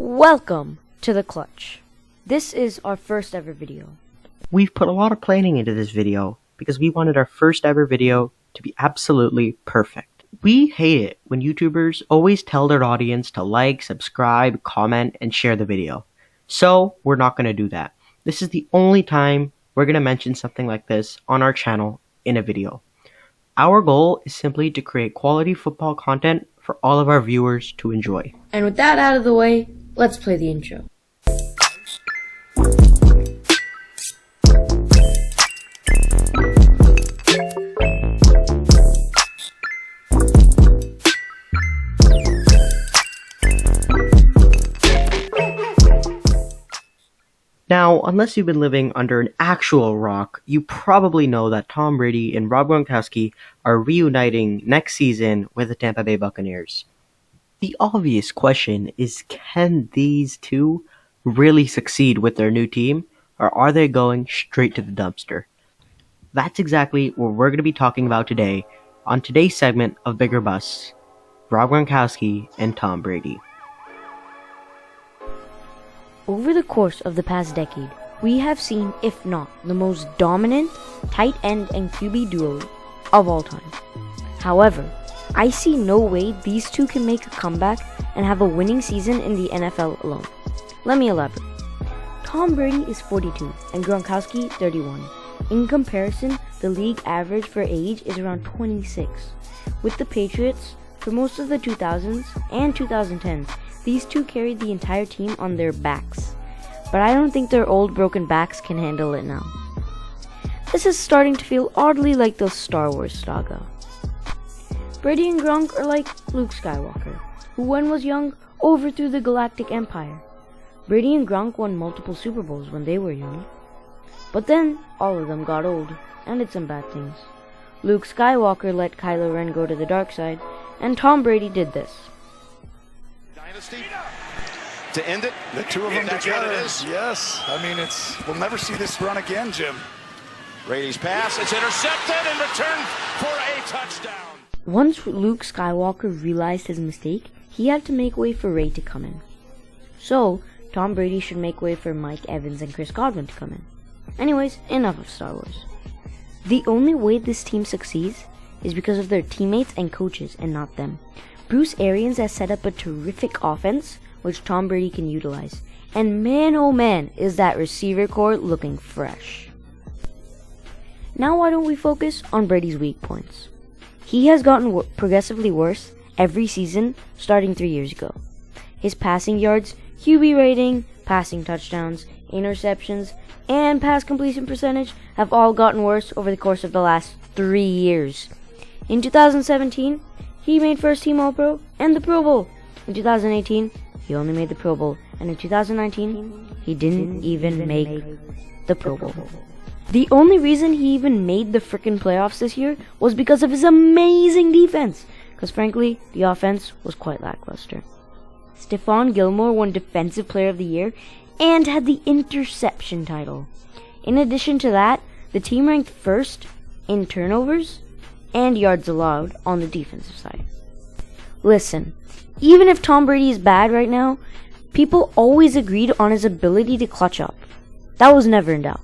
Welcome to The Clutch. This is our first ever video. We've put a lot of planning into this video because we wanted our first ever video to be absolutely perfect. We hate it when YouTubers always tell their audience to like, subscribe, comment, and share the video. So we're not going to do that. This is the only time we're going to mention something like this on our channel in a video. Our goal is simply to create quality football content for all of our viewers to enjoy. And with that out of the way, let's play the intro. Now, unless you've been living under an actual rock, you probably know that Tom Brady and Rob Gronkowski are reuniting next season with the Tampa Bay Buccaneers. The obvious question is, can these two really succeed with their new team, or are they going straight to the dumpster? That's exactly what we're going to be talking about today on today's segment of Bigger Busts, Rob Gronkowski and Tom Brady. Over the course of the past decade, we have seen, if not the most dominant tight end and QB duo of all time. However, I see no way these two can make a comeback and have a winning season in the NFL alone. Let me elaborate. Tom Brady is 42 and Gronkowski 31. In comparison, the league average for age is around 26. With the Patriots, for most of the 2000s and 2010s, these two carried the entire team on their backs. But I don't think their old broken backs can handle it now. This is starting to feel oddly like the Star Wars saga. Brady and Gronk are like Luke Skywalker, who when was young overthrew the Galactic Empire. Brady and Gronk won multiple Super Bowls when they were young. But then, all of them got old, and did some bad things. Luke Skywalker let Kylo Ren go to the dark side, and Tom Brady did this. Dynasty to end it. The two of them together. Yes. I mean, we'll never see this run again, Jim. Brady's pass, it's intercepted and returned for a touchdown. Once Luke Skywalker realized his mistake, he had to make way for Ray to come in. So, Tom Brady should make way for Mike Evans and Chris Godwin to come in. Anyways, enough of Star Wars. The only way this team succeeds is because of their teammates and coaches, and not them. Bruce Arians has set up a terrific offense, which Tom Brady can utilize. And man oh man, is that receiver core looking fresh. Now why don't we focus on Brady's weak points? He has gotten progressively worse every season starting 3 years ago. His passing yards, QB rating, passing touchdowns, interceptions, and pass completion percentage have all gotten worse over the course of the last 3 years. In 2017, he made first team All-Pro and the Pro Bowl. In 2018, he only made the Pro Bowl. And in 2019, he didn't even make the Pro Bowl. The only reason he even made the frickin' playoffs this year was because of his amazing defense. Because frankly, the offense was quite lackluster. Stephon Gilmore won Defensive Player of the Year and had the interception title. In addition to that, the team ranked first in turnovers and yards allowed on the defensive side. Listen, even if Tom Brady is bad right now, people always agreed on his ability to clutch up. That was never in doubt.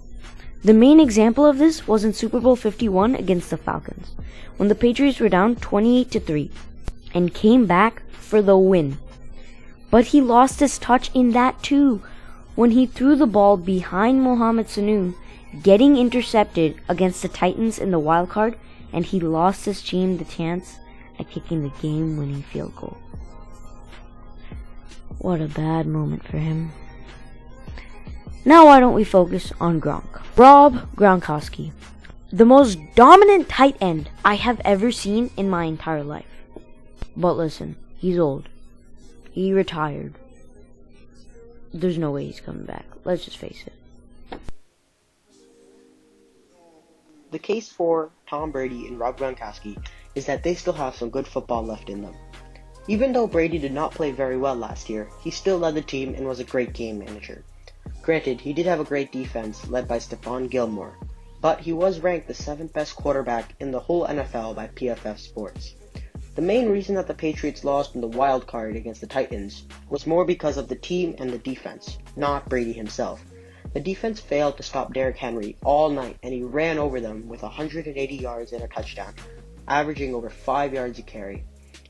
The main example of this was in Super Bowl 51 against the Falcons, when the Patriots were down 28-3 and came back for the win. But he lost his touch in that too, when he threw the ball behind Mohamed Sanu, getting intercepted against the Titans in the wild card, and he lost his team the chance at kicking the game-winning field goal. What a bad moment for him. Now why don't we focus on Gronk? Rob Gronkowski, the most dominant tight end I have ever seen in my entire life. But listen, he's old. He retired. There's no way he's coming back. Let's just face it. The case for Tom Brady and Rob Gronkowski is that they still have some good football left in them. Even though Brady did not play very well last year, he still led the team and was a great game manager. Granted, he did have a great defense led by Stephon Gilmore, but he was ranked the 7th best quarterback in the whole NFL by PFF Sports. The main reason that the Patriots lost in the wild card against the Titans was more because of the team and the defense, not Brady himself. The defense failed to stop Derrick Henry all night, and he ran over them with 180 yards and a touchdown, averaging over 5 yards a carry.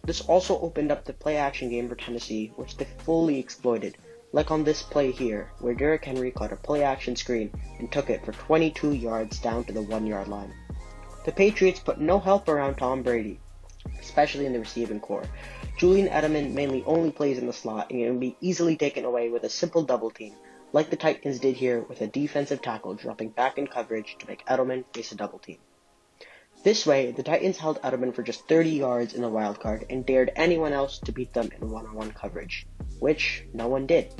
This also opened up the play-action game for Tennessee, which they fully exploited, like on this play here, where Derrick Henry caught a play-action screen and took it for 22 yards down to the 1-yard line. The Patriots put no help around Tom Brady, especially in the receiving core. Julian Edelman mainly only plays in the slot and can be easily taken away with a simple double team, like the Titans did here with a defensive tackle dropping back in coverage to make Edelman face a double team. This way, the Titans held Edelman for just 30 yards in the wild card and dared anyone else to beat them in one-on-one coverage, which no one did.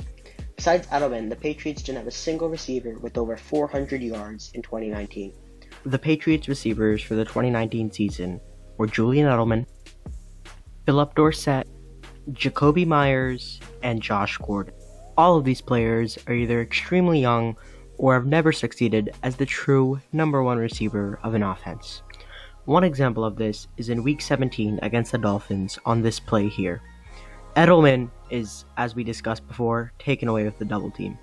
Besides Edelman, the Patriots didn't have a single receiver with over 400 yards in 2019. The Patriots receivers for the 2019 season were Julian Edelman, Philip Dorsett, Jacoby Myers, and Josh Gordon. All of these players are either extremely young or have never succeeded as the true number one receiver of an offense. One example of this is in Week 17 against the Dolphins on this play here. Edelman is, as we discussed before, taken away with the double team,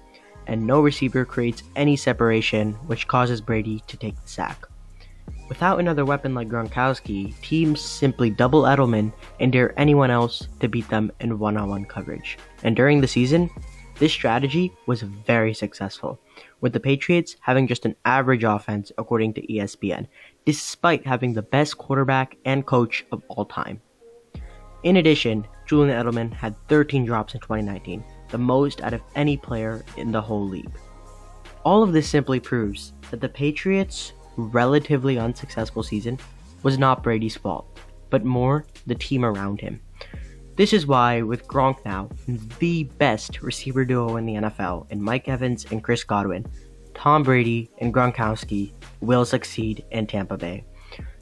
and no receiver creates any separation, which causes Brady to take the sack. Without another weapon like Gronkowski, teams simply double Edelman and dare anyone else to beat them in one-on-one coverage. And during the season, this strategy was very successful, with the Patriots having just an average offense according to ESPN, despite having the best quarterback and coach of all time. In addition, Julian Edelman had 13 drops in 2019, the most out of any player in the whole league. All of this simply proves that the Patriots' relatively unsuccessful season was not Brady's fault, but more the team around him. This is why, with Gronk now the best receiver duo in the NFL in Mike Evans and Chris Godwin, Tom Brady and Gronkowski will succeed in Tampa Bay.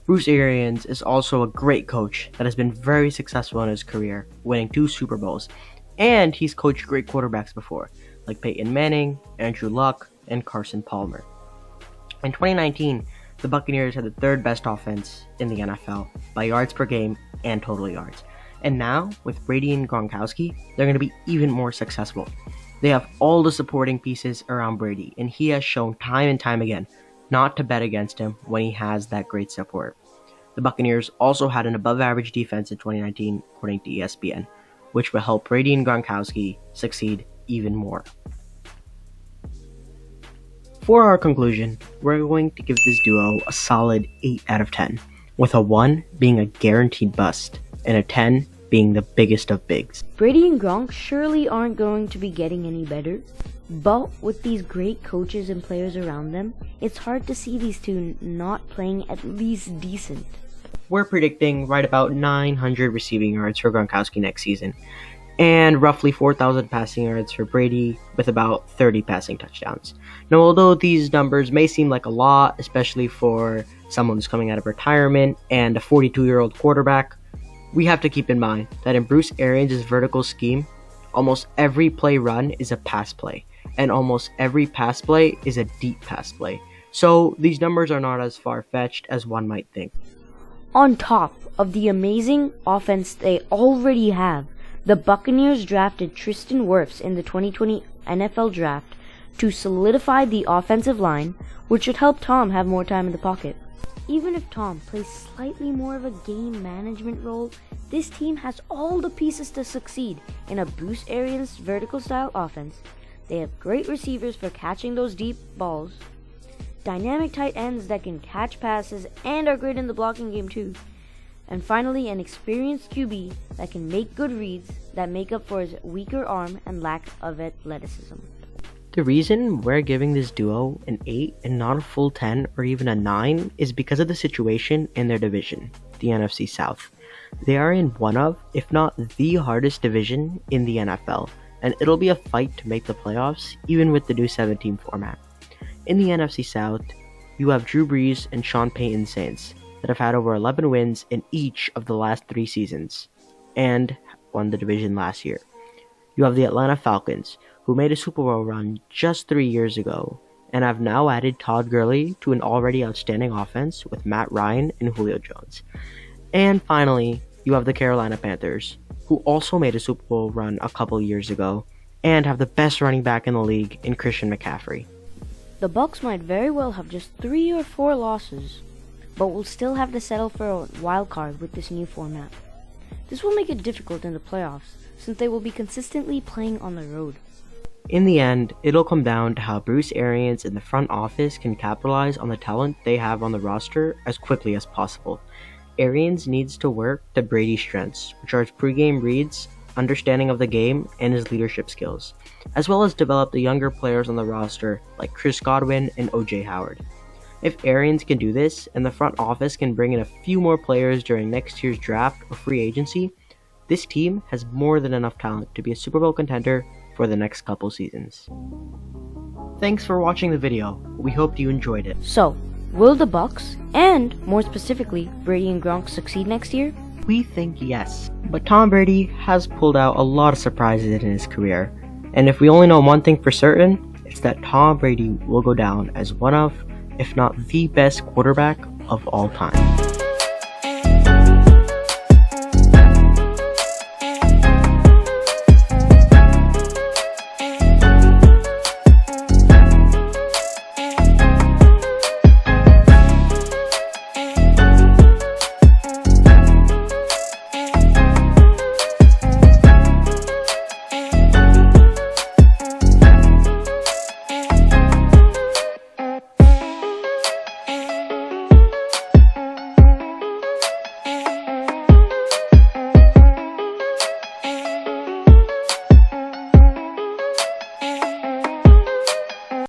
Bruce Arians is also a great coach that has been very successful in his career, winning 2 Super Bowls, and he's coached great quarterbacks before, like Peyton Manning, Andrew Luck, and Carson Palmer. In 2019, the Buccaneers had the 3rd best offense in the NFL by yards per game and total yards. And now, with Brady and Gronkowski, they're going to be even more successful. They have all the supporting pieces around Brady, and he has shown time and time again not to bet against him when he has that great support. The Buccaneers also had an above-average defense in 2019, according to ESPN, which will help Brady and Gronkowski succeed even more. For our conclusion, we're going to give this duo a solid 8 out of 10, with a 1 being a guaranteed bust, and a 10 being the biggest of bigs. Brady and Gronk surely aren't going to be getting any better, but with these great coaches and players around them, it's hard to see these two not playing at least decent. We're predicting right about 900 receiving yards for Gronkowski next season, and roughly 4,000 passing yards for Brady, with about 30 passing touchdowns. Now, although these numbers may seem like a lot, especially for someone who's coming out of retirement and a 42-year-old quarterback, we have to keep in mind that in Bruce Arians' vertical scheme, almost every play run is a pass play, and almost every pass play is a deep pass play. So these numbers are not as far-fetched as one might think. On top of the amazing offense they already have, the Buccaneers drafted Tristan Wirfs in the 2020 NFL Draft to solidify the offensive line, which should help Tom have more time in the pocket. Even if Tom plays slightly more of a game management role, this team has all the pieces to succeed in a Bruce Arians vertical style offense. They have great receivers for catching those deep balls, dynamic tight ends that can catch passes and are great in the blocking game too, and finally an experienced QB that can make good reads that make up for his weaker arm and lack of athleticism. The reason we're giving this duo an 8 and not a full 10 or even a 9 is because of the situation in their division, the NFC South. They are in one of, if not the hardest division in the NFL, and it'll be a fight to make the playoffs even with the new 7-team format. In the NFC South, you have Drew Brees and Sean Payton's Saints that have had over 11 wins in each of the last 3 seasons and won the division last year. You have the Atlanta Falcons, who made a Super Bowl run just 3 years ago and have now added Todd Gurley to an already outstanding offense with Matt Ryan and Julio Jones. And finally, you have the Carolina Panthers, who also made a Super Bowl run a couple years ago, and have the best running back in the league in Christian McCaffrey. The Bucs might very well have just 3 or 4 losses, but will still have to settle for a wild card with this new format. This will make it difficult in the playoffs, since they will be consistently playing on the road. In the end, it'll come down to how Bruce Arians and the front office can capitalize on the talent they have on the roster as quickly as possible. Arians needs to work to Brady's strengths, which are his pregame reads, understanding of the game, and his leadership skills, as well as develop the younger players on the roster like Chris Godwin and OJ Howard. If Arians can do this, and the front office can bring in a few more players during next year's draft or free agency, this team has more than enough talent to be a Super Bowl contender for the next couple seasons. Thanks for watching the video. We hope you enjoyed it. So, will the Bucs, and more specifically, Brady and Gronk succeed next year? We think yes, but Tom Brady has pulled out a lot of surprises in his career, and if we only know one thing for certain, it's that Tom Brady will go down as one of, if not the best quarterback of all time.